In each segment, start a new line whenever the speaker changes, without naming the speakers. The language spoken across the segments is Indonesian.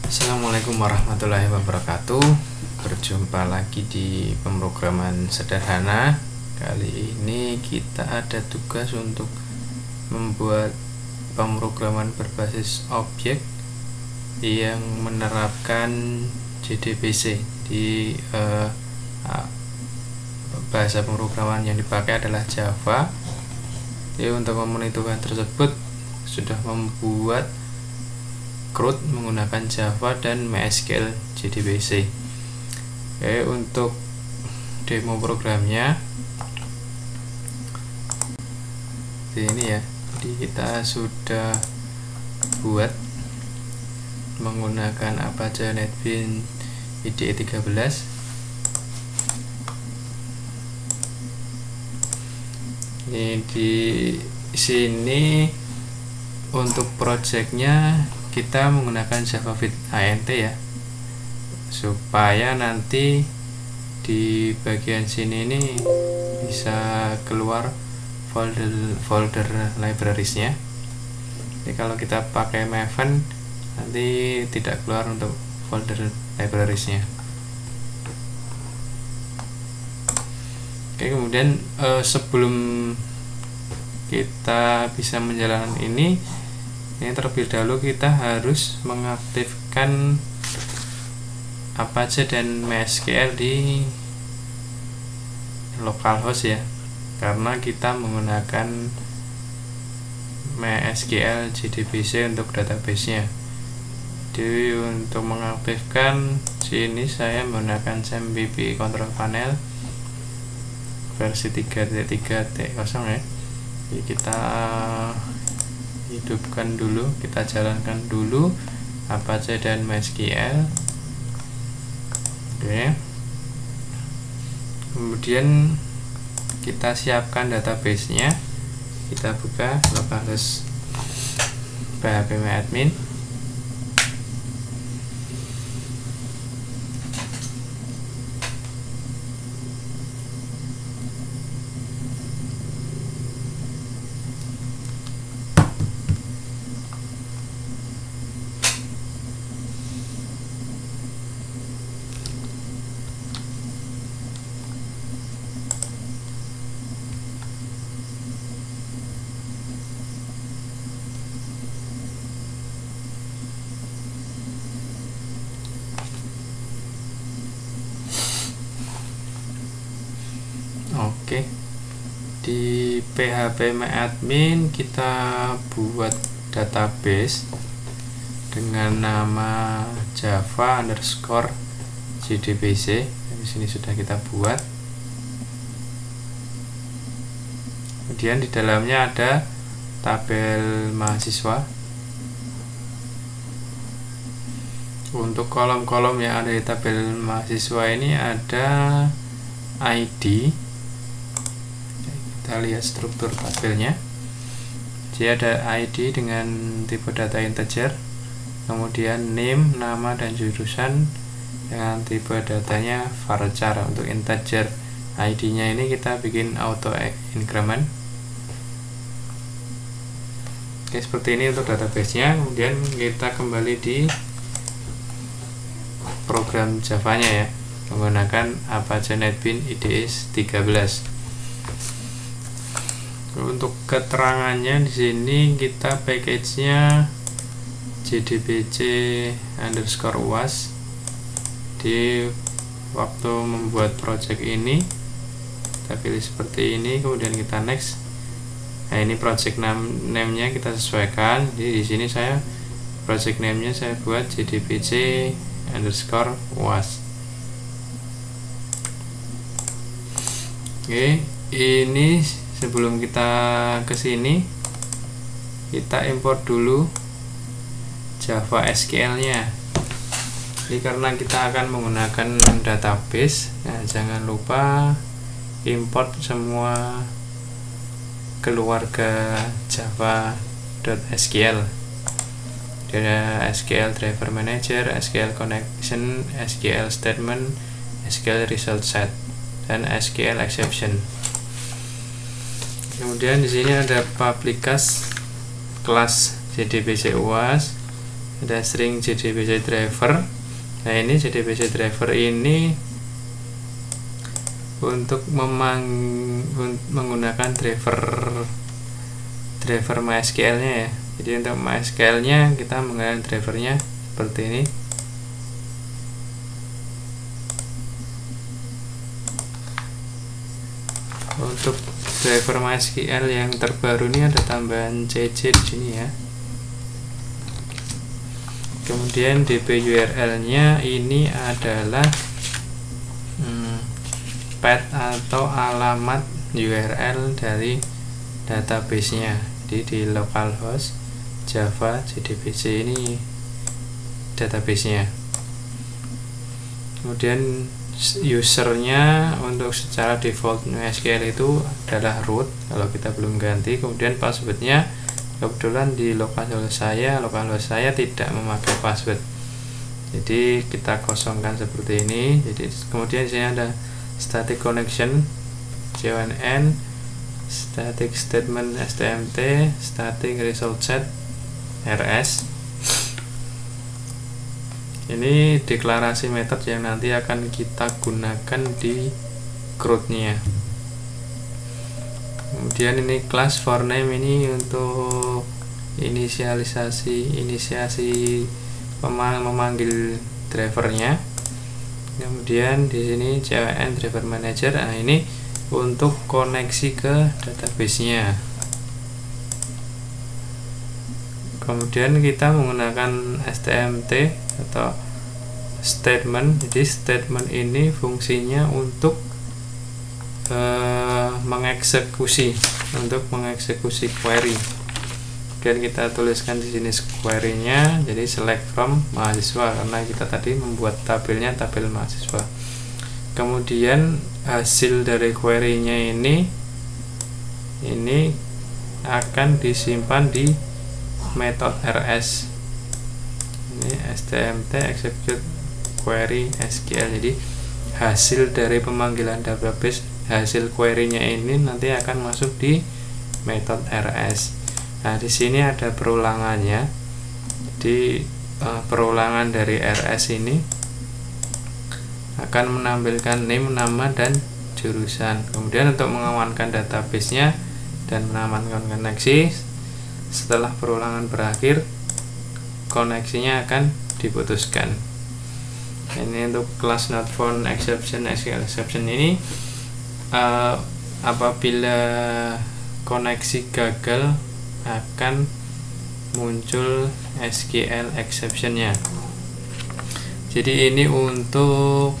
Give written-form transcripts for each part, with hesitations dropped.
Assalamualaikum warahmatullahi wabarakatuh. Berjumpa lagi di pemrograman sederhana. Kali ini kita ada tugas untuk membuat pemrograman berbasis objek yang menerapkan JDBC. Di bahasa pemrograman yang dipakai adalah Java. Jadi untuk memenuhi tugas tersebut sudah membuat CRUD menggunakan Java dan MySQL JDBC. Oke, untuk demo programnya ini ya. Jadi kita sudah buat menggunakan Apache NetBeans IDE 13. Ini di sini untuk projectnya kita menggunakan JavaFit ANT ya, supaya nanti di bagian sini ini bisa keluar folder librariesnya. Jadi kalau kita pakai Maven nanti tidak keluar untuk folder librariesnya. Oke, kemudian sebelum kita bisa menjalankan ini terlebih dahulu kita harus mengaktifkan Apache dan MySQL di localhost ya, karena kita menggunakan MySQL JDBC untuk database-nya. Jadi untuk mengaktifkan sini saya menggunakan SAMPP control panel versi 3.3.0 ya. Jadi kita hidupkan dulu, kita jalankan dulu Apache dan MySQL. Oke. Kemudian kita siapkan database-nya. Kita buka localhost phpMyAdmin. Oke, di phpMyAdmin kita buat database dengan nama Java underscore JDBC. Di sini sudah kita buat. Kemudian di dalamnya ada tabel mahasiswa. Untuk kolom-kolom yang ada di tabel mahasiswa ini ada ID. Kita lihat struktur tabelnya. Jadi ada ID dengan tipe data integer, kemudian name, nama dan jurusan dengan tipe datanya varchar. Untuk integer ID-nya ini kita bikin auto increment. Oke, seperti ini untuk database-nya. Kemudian kita kembali di program Java-nya ya, menggunakan Apache NetBeans IDE 13. Untuk keterangannya di sini kita package-nya JDBC underscore UAS. Di waktu membuat project ini kita pilih seperti ini, kemudian kita next. Nah, ini project name-nya kita sesuaikan. Jadi di sini saya project name-nya saya buat JDBC underscore UAS. Oke, ini sebelum kita ke sini kita import dulu Java SQL-nya. Jadi karena kita akan menggunakan database, nah jangan lupa import semua keluarga java.sql. Ada SQL Driver Manager, SQL Connection, SQL Statement, SQL Result Set, dan SQL Exception. Kemudian di sini ada public kelas JDBC UAS, ada string JDBC driver. Nah, ini JDBC driver ini untuk menggunakan driver MySQL nya ya. Jadi untuk MySQL nya kita menggunakan drivernya seperti ini. Untuk driver MySQL yang terbaru ini ada tambahan CC di sini ya. Kemudian DB URL nya ini adalah path atau alamat URL dari database-nya. Jadi di localhost Java JDBC ini database-nya. Kemudian usernya untuk secara default MySQL itu adalah root kalau kita belum ganti. Kemudian passwordnya kebetulan di localhost saya tidak memakai password, jadi kita kosongkan seperti ini. Jadi kemudian di sini ada static connection JONN, static statement STMT, static result set RS. Ini deklarasi metode yang nanti akan kita gunakan di CRUD-nya. Kemudian ini class for name ini untuk inisiasi memanggil drivernya. Kemudian di sini JVM driver manager. Nah, ini untuk koneksi ke database-nya. Kemudian kita menggunakan STMT atau statement. Jadi statement ini fungsinya untuk mengeksekusi query. Dan kita tuliskan di sini query-nya, jadi select from mahasiswa karena kita tadi membuat tabelnya tabel mahasiswa. Kemudian hasil dari query-nya ini akan disimpan di metode RS. Ini STMT execute query SQL. Jadi hasil dari pemanggilan database, hasil query-nya ini nanti akan masuk di metode RS. Nah, di sini ada perulangannya. Di perulangan dari RS ini akan menampilkan name, nama, dan jurusan. Kemudian untuk mengamankan database-nya dan mengamankan koneksi, setelah perulangan berakhir, koneksinya akan diputuskan. Ini untuk class not found exception, SQL exception ini apabila koneksi gagal akan muncul SQL exception-nya. Jadi ini untuk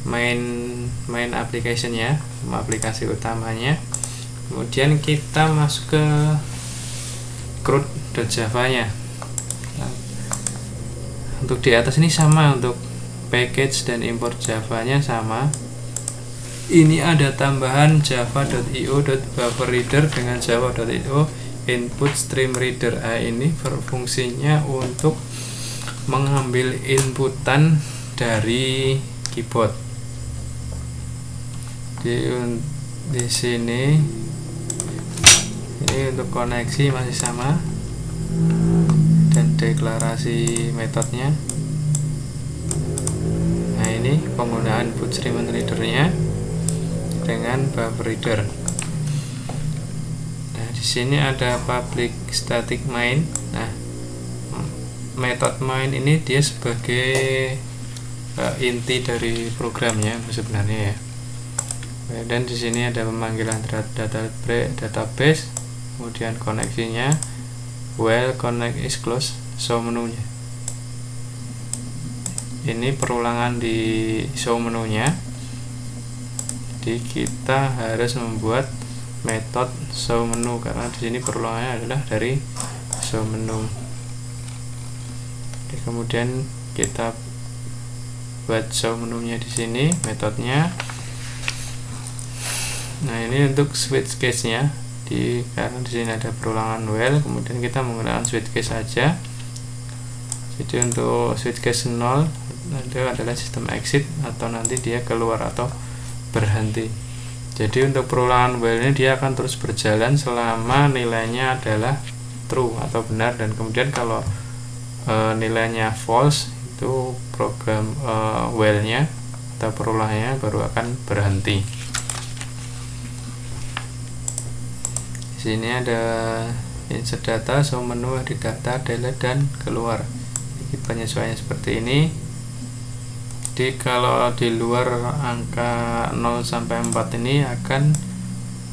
main application-nya, aplikasi utamanya. Kemudian kita masuk ke CRUD.java-nya. Untuk di atas ini sama, untuk package dan import Java-nya sama. Ini ada tambahan java.io.bufferreader dengan java.io input stream reader. Ini berfungsinya untuk mengambil inputan dari keyboard. Di sini ini untuk koneksi masih sama dan deklarasi metodenya. Nah, ini penggunaan input stream reader-nya dengan buffer reader. Nah, di sini ada public static main. Nah, metode main ini dia sebagai inti dari programnya sebenarnya ya. Dan di sini ada pemanggilan database, kemudian koneksinya, while connect is closed, show menunya. Ini perulangan di show menunya. Jadi kita harus membuat metode show menu karena di sini perulangannya adalah dari show menu. Oke, kemudian kita buat show menunya di sini metodenya. Nah, ini untuk switch case-nya. Karena di sini ada perulangan while, kemudian kita menggunakan switch case saja. Jadi untuk switch case 0 itu adalah sistem exit atau nanti dia keluar atau berhenti. Jadi untuk perulangan while ini dia akan terus berjalan selama nilainya adalah true atau benar, dan kemudian kalau nilainya false, itu program while-nya atau perulangnya baru akan berhenti. Di sini ada insert data, show menu, edit data, delete, dan keluar. Ini penyesuaiannya seperti ini. Jadi kalau di luar angka 0 sampai 4 ini akan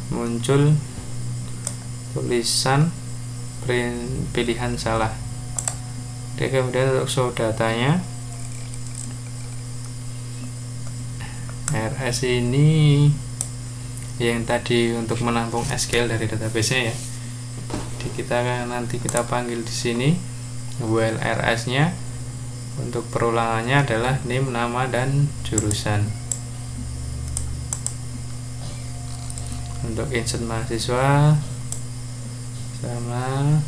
muncul tulisan pilihan salah. Oke, kemudian untuk show datanya, RS ini yang tadi untuk menampung SQL dari database-nya ya. Jadi nanti kita panggil di sini while RS-nya. Untuk perulangannya adalah name, nama, dan jurusan. Untuk insert mahasiswa sama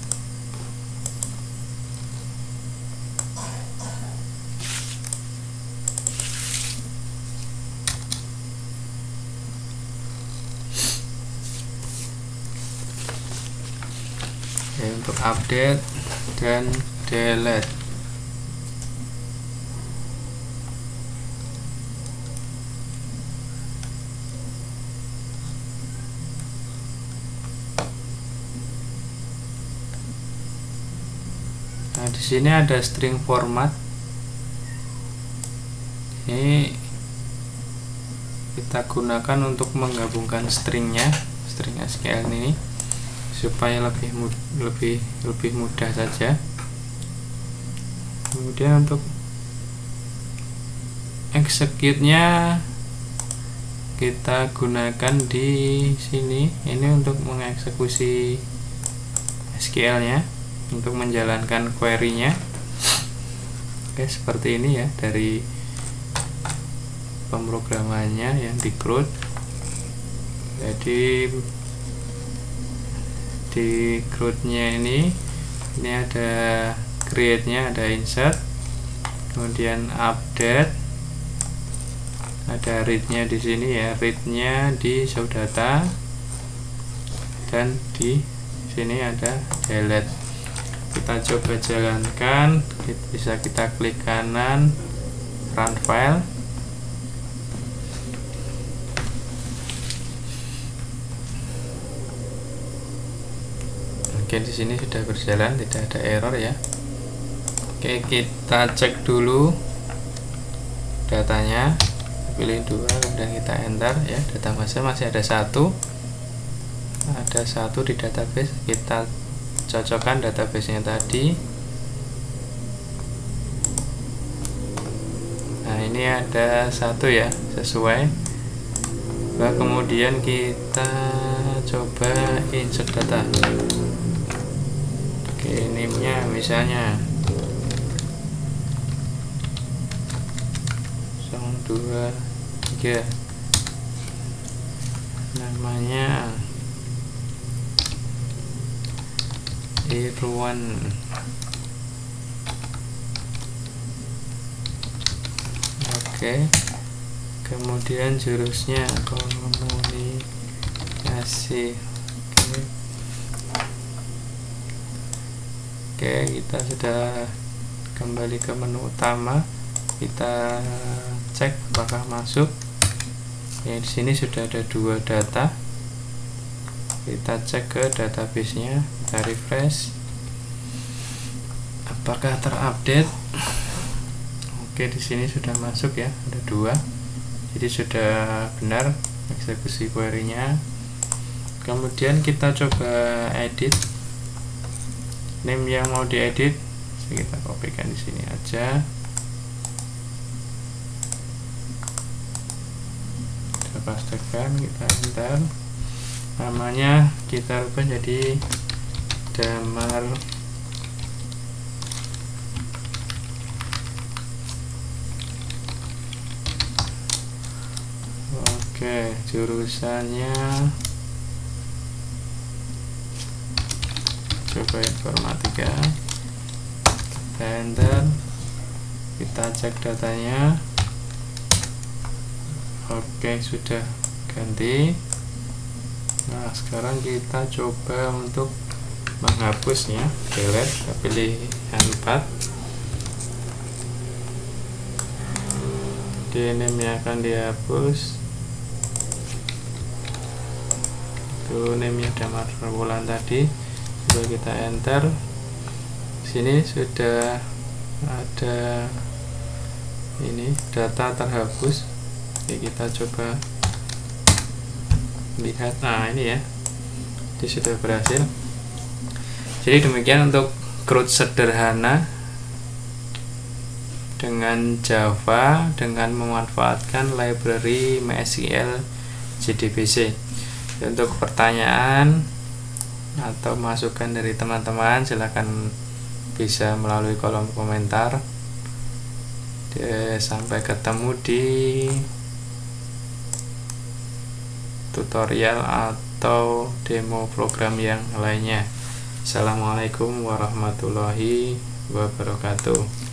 untuk update dan delete. Nah, di sini ada string format. Ini kita gunakan untuk menggabungkan stringnya, string SQL ini, supaya lebih mudah saja. Kemudian untuk execute-nya kita gunakan di sini. Ini untuk mengeksekusi SQL-nya, untuk menjalankan query-nya. Oke, seperti ini ya dari pemrogramannya yang di CRUD. Jadi di CRUD-nya ini ada create-nya, ada insert, kemudian update, ada read-nya di sini ya, read-nya di show data, dan di sini ada delete. Kita coba jalankan, bisa kita klik kanan, run file. Oke, di sini sudah berjalan, tidak ada error ya. Oke, kita cek dulu datanya, pilih 2, kemudian kita enter ya. Data masih ada satu di database. Kita cocokkan database-nya tadi. Nah, ini ada satu ya, sesuai. Nah, kemudian kita coba insert data. Oke, name-nya misalnya 2, 3, namanya Irwan. Oke, kemudian jurusnya komunikasi. Oke, kita sudah kembali ke menu utama. Kita cek apakah masuk. Ya, di sini sudah ada 2 data. Kita cek ke database-nya, kita refresh. Apakah terupdate? Oke, di sini sudah masuk ya, ada 2. Jadi sudah benar eksekusi query-nya. Kemudian kita coba edit. Name yang mau diedit, kita kopikan di sini aja. Kita pastikan, kita enter. Namanya kita ubah jadi Damar Oke, jurusannya coba informatika. Kita enter, kita cek datanya. Oke, sudah ganti. Nah, sekarang kita coba untuk menghapusnya, delete, kita pilih N4. Ini akan dihapus. Itu name nya Damar Wulan tadi. Coba kita enter. Sini sudah ada ini data terhapus. Oke, kita coba lihat. Nah, ini ya, ini sudah berhasil. Jadi demikian untuk CRUD sederhana dengan Java dengan memanfaatkan library MySQL JDBC. Untuk pertanyaan atau masukan dari teman-teman, silahkan bisa melalui kolom komentar. Sampai ketemu di tutorial atau demo program yang lainnya. Assalamualaikum warahmatullahi wabarakatuh.